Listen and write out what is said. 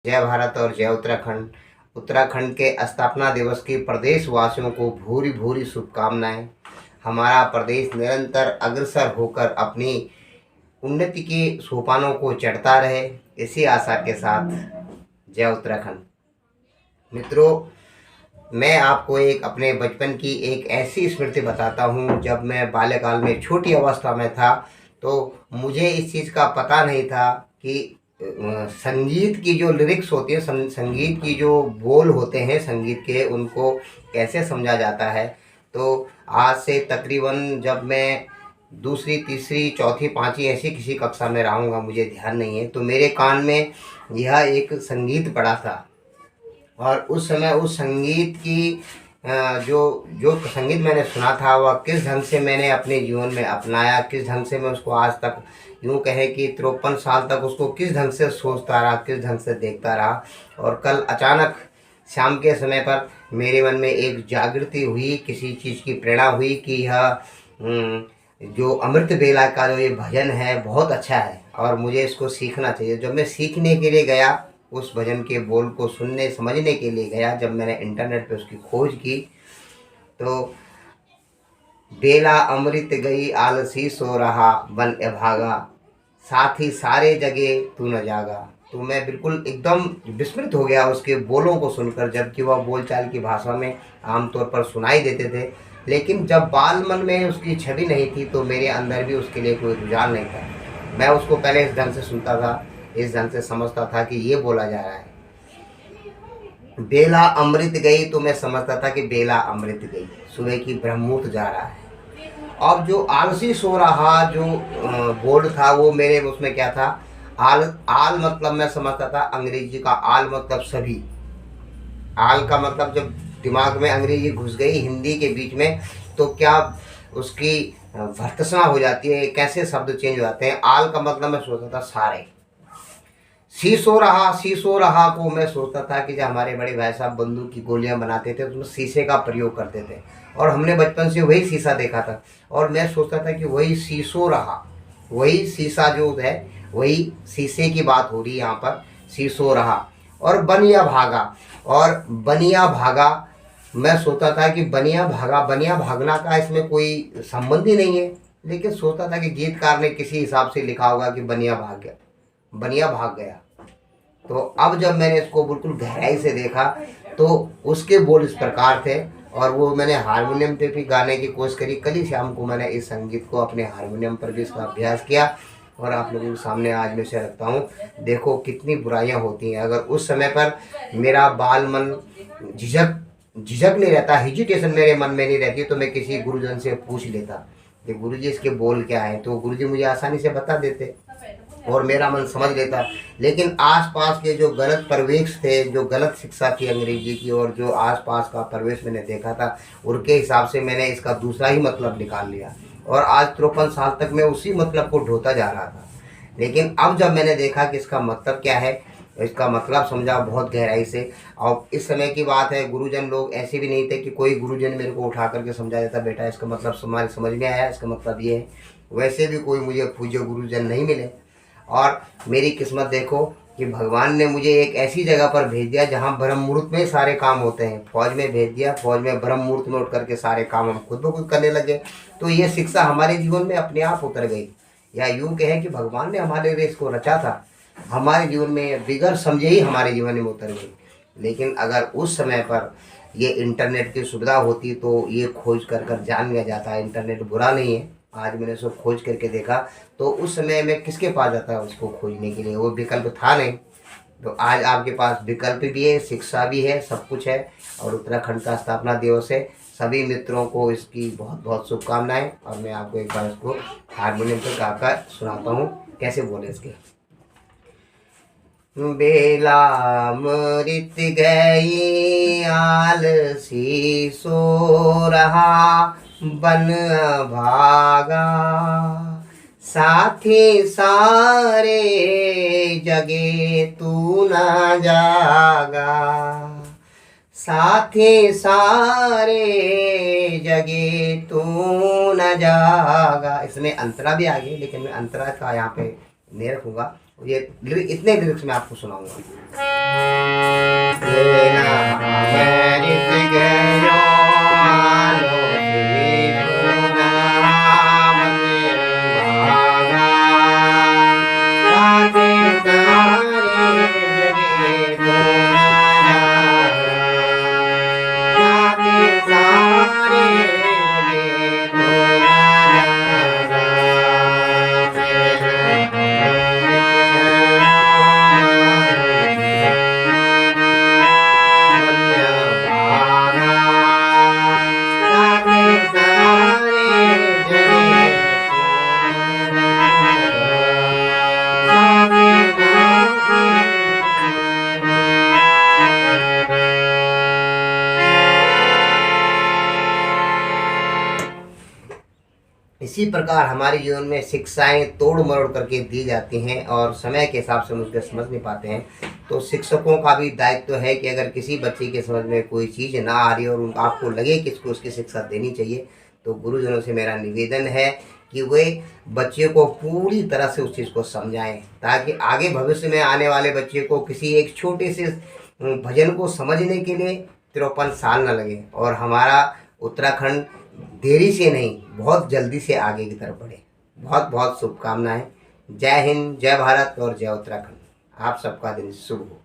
जय भारत और जय उत्तराखंड। उत्तराखंड के स्थापना दिवस की प्रदेश वासियों को भूरी भूरी शुभकामनाएं। हमारा प्रदेश निरंतर अग्रसर होकर अपनी उन्नति के सोपानों को चढ़ता रहे, इसी आशा के साथ जय उत्तराखंड। मित्रों, मैं आपको एक अपने बचपन की एक ऐसी स्मृति बताता हूँ। जब मैं बाल्यकाल में छोटी अवस्था में था तो मुझे इस चीज़ का पता नहीं था कि संगीत की जो लिरिक्स होती है, संगीत की जो बोल होते हैं संगीत के, उनको कैसे समझा जाता है। तो आज से तकरीबन जब मैं दूसरी तीसरी चौथी पांचवी ऐसी किसी कक्षा में रहूँगा, मुझे ध्यान नहीं है, तो मेरे कान में यह एक संगीत पड़ा था। और उस समय उस संगीत की जो जो संगीत मैंने सुना था वह किस ढंग से मैंने अपने जीवन में अपनाया, किस ढंग से मैं उसको आज तक यूँ कहें कि 53 साल तक उसको किस ढंग से सोचता रहा, किस ढंग से देखता रहा। और कल अचानक शाम के समय पर मेरे मन में एक जागृति हुई, किसी चीज़ की प्रेरणा हुई कि यह जो अमृत बेला का जो ये भजन है बहुत अच्छा है और मुझे इसको सीखना चाहिए। जब मैं सीखने के लिए गया, उस भजन के बोल को सुनने समझने के लिए गया, जब मैंने इंटरनेट पे उसकी खोज की तो बेला अमृत गई आलसी सो रहा बन भागा, साथ ही सारे जगे तू न जागा। तो मैं बिल्कुल एकदम विस्मृत हो गया उसके बोलों को सुनकर, जबकि वह बोलचाल की भाषा में आमतौर पर सुनाई देते थे। लेकिन जब बाल मन में उसकी छवि नहीं थी तो मेरे अंदर भी उसके लिए कोई रुझान नहीं था। मैं उसको पहले इस ढंग से सुनता था, इस ढंग से समझता था कि ये बोला जा रहा है बेला अमृत गई, तो मैं समझता था कि बेला अमृत गई, सुबह की ब्रह्ममुहूर्त जा रहा है। अब जो आलसी सो रहा जो बोर्ड था वो मेरे उसमें क्या था, आल आल मतलब मैं समझता था अंग्रेजी का आल मतलब सभी। आल का मतलब जब दिमाग में अंग्रेजी घुस गई हिंदी के बीच में तो क्या उसकी भर्त्सना हो जाती है, कैसे शब्द चेंज हो जाते हैं। आल का मतलब मैं सोचता था सारे। शीशो रहा को मैं सोचता था कि जब हमारे बड़े भाई साहब बंदूक की गोलियां बनाते थे तो उसमें शीशे का प्रयोग करते थे और हमने बचपन से वही शीशा देखा था। और मैं सोचता था कि वही शीशो रहा, वही शीशा जो है वही शीशे की बात हो रही है यहाँ पर, शीशो रहा। और बनिया भागा, और बनिया भागा मैं सोचता था कि बनिया भागा, बनिया भागना का इसमें कोई संबंध ही नहीं है। लेकिन सोचता था कि गीतकार ने किसी हिसाब से लिखा होगा कि बनिया भाग गया, बनिया भाग गया। तो अब जब मैंने इसको बिल्कुल गहराई से देखा तो उसके बोल इस प्रकार थे। और वो मैंने हारमोनियम पे भी गाने की कोशिश करी। कल ही शाम को मैंने इस संगीत को अपने हारमोनियम पर भी इसका अभ्यास किया और आप लोगों के सामने आज मैं इसे रखता हूँ। देखो कितनी बुराइयां होती हैं। अगर उस समय पर मेरा बाल मन झिझक झिझक नहीं रहता, हिजिटेशन मेरे मन में नहीं रहती, तो मैं किसी गुरुजन से पूछ लेता कि गुरुजी इसके बोल क्या है, तो गुरुजी मुझे आसानी से बता देते और मेरा मन समझ लेता। लेकिन आसपास के जो गलत परिवेश थे, जो गलत शिक्षा थी अंग्रेजी की और जो आसपास का परिवेश मैंने देखा था, उनके हिसाब से मैंने इसका दूसरा ही मतलब निकाल लिया और आज 53 साल तक मैं उसी मतलब को ढोता जा रहा था। लेकिन अब जब मैंने देखा कि इसका मतलब क्या है, इसका मतलब समझा बहुत गहराई से। और इस समय की बात है, गुरुजन लोग ऐसे भी नहीं थे कि कोई गुरुजन मेरे को उठा करके समझा देता बेटा इसका मतलब समझ में आया, इसका मतलब ये है। वैसे भी कोई मुझे पूज्य गुरुजन नहीं मिले। और मेरी किस्मत देखो कि भगवान ने मुझे एक ऐसी जगह पर भेज दिया जहाँ ब्रह्म मुहूर्त में सारे काम होते हैं। फौज में भेज दिया, फौज में ब्रह्म मुहूर्त में उठ करके सारे काम हम खुद ब खुद करने लगे। तो ये शिक्षा हमारे जीवन में अपने आप उतर गई, या यूँ कहें कि भगवान ने हमारे लिए इसको रचा था, हमारे जीवन में बिगड़ समझे ही हमारे जीवन में उतर गई। लेकिन अगर उस समय पर ये इंटरनेट की सुविधा होती तो ये खोज कर कर जान लिया जाता है। इंटरनेट बुरा नहीं है, आज मैंने उसको खोज करके देखा तो उस समय में किसके पास जाता है उसको खोजने के लिए, वो विकल्प था नहीं। तो आज आपके पास विकल्प भी है, शिक्षा भी है, सब कुछ है। और उत्तराखंड का स्थापना दिवस है। सभी मित्रों को इसकी बहुत बहुत शुभकामनाएं। और मैं आपको एक बार इसको हारमोनियम पर गाकर सुनाता हूँ कैसे बोले इसके। बेला मृत गई आलसी सो रहा बन भागा, साथी सारे जगे तू न जागा, साथी सारे जगे तू न जागा। इसमें अंतरा भी आ गई, लेकिन मैं अंतरा का यहाँ पे नहीं रखूँगा, ये इतने लिरिक्स मैं आपको सुनाऊंगा। ये ना मैं गयो मानो इसी प्रकार हमारे जीवन में शिक्षाएं तोड़ मरोड़ करके दी जाती हैं और समय के हिसाब से हम उसको समझ नहीं पाते हैं। तो शिक्षकों का भी दायित्व है कि अगर किसी बच्चे के समझ में कोई चीज़ ना आ रही और आपको लगे कि इसको उसकी शिक्षा देनी चाहिए, तो गुरुजनों से मेरा निवेदन है कि वे बच्चे को पूरी तरह से उस चीज़ को समझाएं, ताकि आगे भविष्य में आने वाले बच्चे को किसी एक छोटे से भजन को समझने के लिए 53 साल न लगे और हमारा उत्तराखंड देरी से नहीं बहुत जल्दी से आगे की तरफ बढ़े। बहुत बहुत शुभकामनाएं। जय हिंद, जय भारत और जय उत्तराखंड। आप सबका दिन शुभ हो।